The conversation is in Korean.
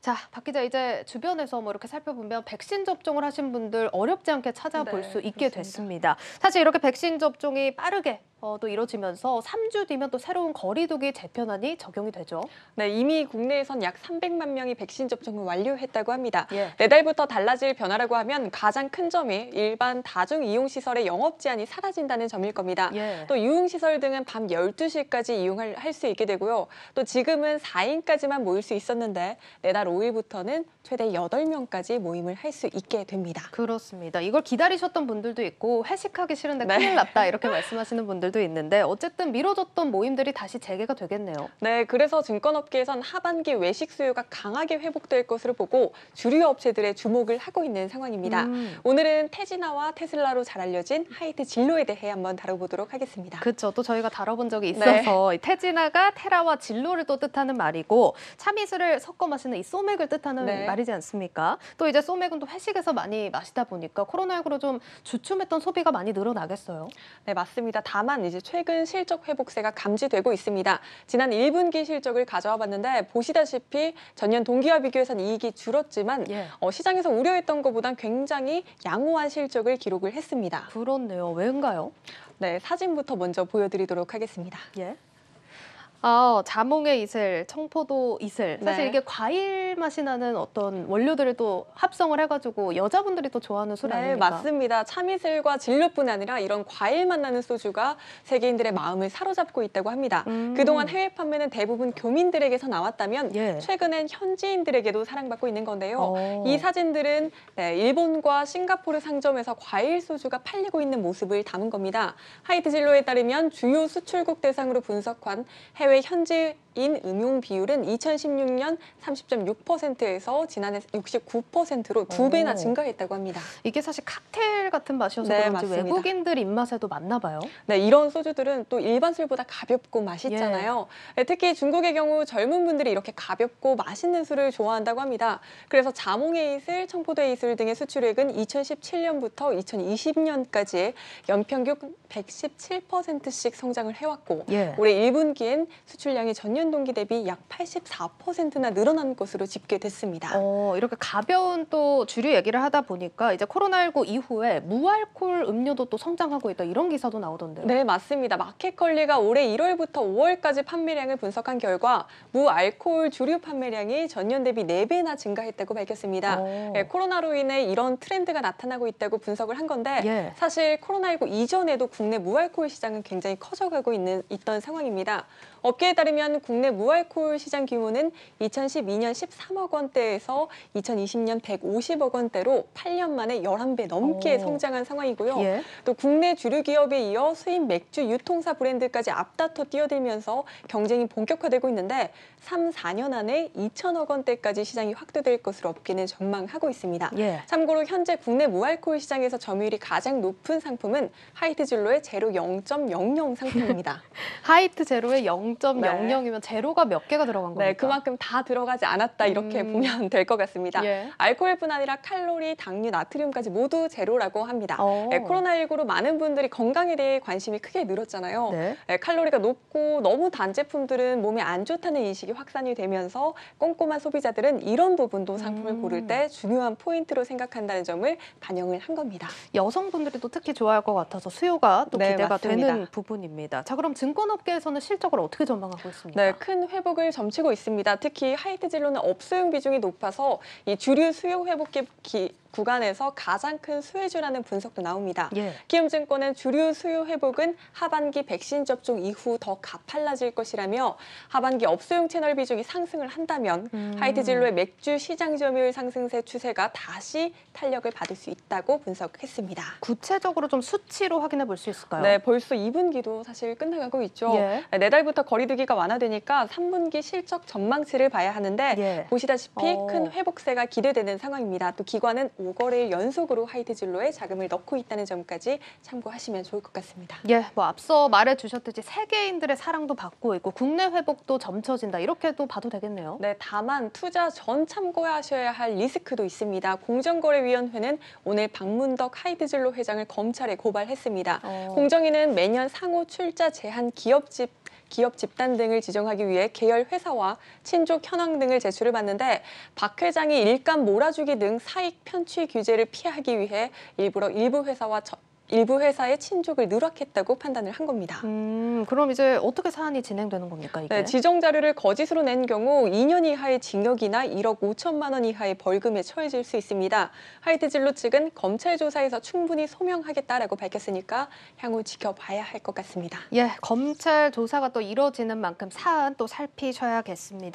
자, 박 기자 이제 주변에서 뭐 이렇게 살펴보면 백신 접종을 하신 분들 어렵지 않게 찾아볼 네, 수 있게 그렇습니다. 됐습니다. 사실 이렇게 백신 접종이 빠르게 또 이루어지면서 3주 뒤면 또 새로운 거리두기 재편안이 적용이 되죠. 네, 이미 국내에선 약 300만 명이 백신 접종을 완료했다고 합니다. 예. 내달부터 달라질 변화라고 하면 가장 큰 점이 일반 다중 이용시설의 영업 제한이 사라진다는 점일 겁니다. 예. 또 유흥시설 등은 밤 12시까지 이용할 수 있게 되고요. 또 지금은 4인까지만 모일 수 있었는데 내달 5일부터는 최대 8명까지 모임을 할 수 있게 됩니다. 그렇습니다. 이걸 기다리셨던 분들도 있고 회식하기 싫은데 네. 큰일 났다 이렇게 말씀하시는 분들도 있는데 어쨌든 미뤄졌던 모임들이 다시 재개가 되겠네요. 네, 그래서 증권업계에선 하반기 외식 수요가 강하게 회복될 것으로 보고 주류 업체들의 주목을 하고 있는 상황입니다. 오늘은 태진아와 테슬라로 잘 알려진 하이트 진로에 대해 한번 다뤄보도록 하겠습니다. 그렇죠. 또 저희가 다뤄본 적이 있어서 이 태진아가 테라와 진로를 또 뜻하는 말이고 참이슬을 섞어 마시는 이 소맥을 뜻하는 말이지 않습니까? 또 이제 소맥은 또 회식에서 많이 마시다 보니까 코로나19로 좀 주춤했던 소비가 많이 늘어나겠어요. 네, 맞습니다. 다만 이제 최근 실적 회복세가 감지되고 있습니다. 지난 1분기 실적을 가져와 봤는데 보시다시피 전년 동기와 비교해서는 이익이 줄었지만 시장에서 우려했던 것보단 굉장히 양호한 실적을 기록을 했습니다. 그렇네요. 왜인가요? 네, 사진부터 먼저 보여드리도록 하겠습니다. 예. 자몽의 이슬, 청포도 이슬. 사실 이게 과일 맛이 나는 어떤 원료들을 또 합성을 해가지고 여자분들이 또 좋아하는 술 아닙니까? 네, 맞습니다. 참이슬과 진로뿐 아니라 이런 과일 맛 나는 소주가 세계인들의 마음을 사로잡고 있다고 합니다. 그동안 해외 판매는 대부분 교민들에게서 나왔다면 최근엔 현지인들에게도 사랑받고 있는 건데요. 이 사진들은 일본과 싱가포르 상점에서 과일 소주가 팔리고 있는 모습을 담은 겁니다. 하이트 진로에 따르면 주요 수출국 대상으로 분석한 해외 현지인 음용 비율은 2016년 30.6%에서 지난해 69%로 2배나 증가했다고 합니다. 이게 사실 칵테일 같은 맛이어서 그런지 맞습니다. 외국인들 입맛에도 맞나 봐요. 네, 이런 소주들은 또 일반 술보다 가볍고 맛있잖아요. 특히 중국의 경우 젊은 분들이 이렇게 가볍고 맛있는 술을 좋아한다고 합니다. 그래서 자몽의 이슬, 청포도의 이슬 등의 수출액은 2017년부터 2020년까지 연평균 117%씩 성장을 해왔고 올해 1분기엔 수출량이 전년 동기 대비 약 84%나 늘어난 것으로 집계됐습니다. 이렇게 가벼운 또 주류 얘기를 하다 보니까 이제 코로나19 이후에 무알콜 음료도 또 성장하고 있다 이런 기사도 나오던데요. 네, 맞습니다. 마켓컬리가 올해 1월부터 5월까지 판매량을 분석한 결과 무알코올 주류 판매량이 전년 대비 4배나 증가했다고 밝혔습니다. 코로나로 인해 이런 트렌드가 나타나고 있다고 분석을 한 건데 사실 코로나19 이전에도 국내 무알코올 시장은 굉장히 커져가고 있던 상황입니다. 업계에 따르면 국내 무알코올 시장 규모는 2012년 13억 원대에서 2020년 150억 원대로 8년 만에 11배 넘게 성장한 상황이고요. 또 국내 주류 기업에 이어 수입 맥주 유통사 브랜드까지 앞다퉈 뛰어들면서 경쟁이 본격화되고 있는데 3, 4년 안에 2천억 원대까지 시장이 확대될 것으로 업계는 전망하고 있습니다. 참고로 현재 국내 무알코올 시장에서 점유율이 가장 높은 상품은 하이트 진로의 제로 0.00 상품입니다. 하이트 제로의 0.00이면 제로가 몇 개가 들어간 겁니까? 네, 그만큼 다 들어가지 않았다 이렇게 보면 될 것 같습니다. 알코올뿐 아니라 칼로리, 당류, 나트륨까지 모두 제로라고 합니다. 코로나19로 많은 분들이 건강에 대해 관심이 크게 늘었잖아요. 칼로리가 높고 너무 단 제품들은 몸에 안 좋다는 인식이 확산이 되면서 꼼꼼한 소비자들은 이런 부분도 상품을 고를 때 중요한 포인트로 생각한다는 점을 반영을 한 겁니다. 여성분들이 또 특히 좋아할 것 같아서 수요가 또 기대가 맞습니다. 되는 부분입니다. 자, 그럼 증권업계에서는 실적을 어떻게 전망하고 있습니까? 네, 큰 회복을 점치고 있습니다. 특히 하이트 진로는 업소용 비중이 높아서 이 주류 수요 회복 구간에서 가장 큰 수혜주라는 분석도 나옵니다. 키움증권은 주류 수요 회복은 하반기 백신 접종 이후 더 가팔라질 것이라며 하반기 업소용 채널 비중이 상승을 한다면 하이트 진로의 맥주 시장 점유율 상승세 추세가 다시 탄력을 받을 수 있다고 분석했습니다. 구체적으로 좀 수치로 확인해 볼 수 있을까요? 네, 벌써 2분기도 사실 끝나가고 있죠. 내달부터 거리두기가 완화되니까 3분기 실적 전망치를 봐야 하는데 보시다시피 큰 회복세가 기대되는 상황입니다. 또 기관은 5거래일 연속으로 하이트 진로에 자금을 넣고 있다는 점까지 참고하시면 좋을 것 같습니다. 앞서 말해주셨듯이 세계인들의 사랑도 받고 있고 국내 회복도 점쳐진다 이렇게도 봐도 되겠네요. 네, 다만 투자 전 참고하셔야 할 리스크도 있습니다. 공정거래위원회는 오늘 박문덕 하이트 진로 회장을 검찰에 고발했습니다. 공정위는 매년 상호 출자 제한 기업집 기업 집단 등을 지정하기 위해 계열 회사와 친족 현황 등을 제출을 받는데 박 회장이 일감 몰아주기 등 사익 편취 규제를 피하기 위해 일부러 일부 회사의 친족을 누락했다고 판단을 한 겁니다. 그럼 이제 어떻게 사안이 진행되는 겁니까, 이게? 네, 지정 자료를 거짓으로 낸 경우 2년 이하의 징역이나 1억 5천만 원 이하의 벌금에 처해질 수 있습니다. 하이트진로 측은 검찰 조사에서 충분히 소명하겠다라고 밝혔으니까 향후 지켜봐야 할 것 같습니다. 예, 검찰 조사가 또 이뤄지는 만큼 사안 또 살피셔야겠습니다.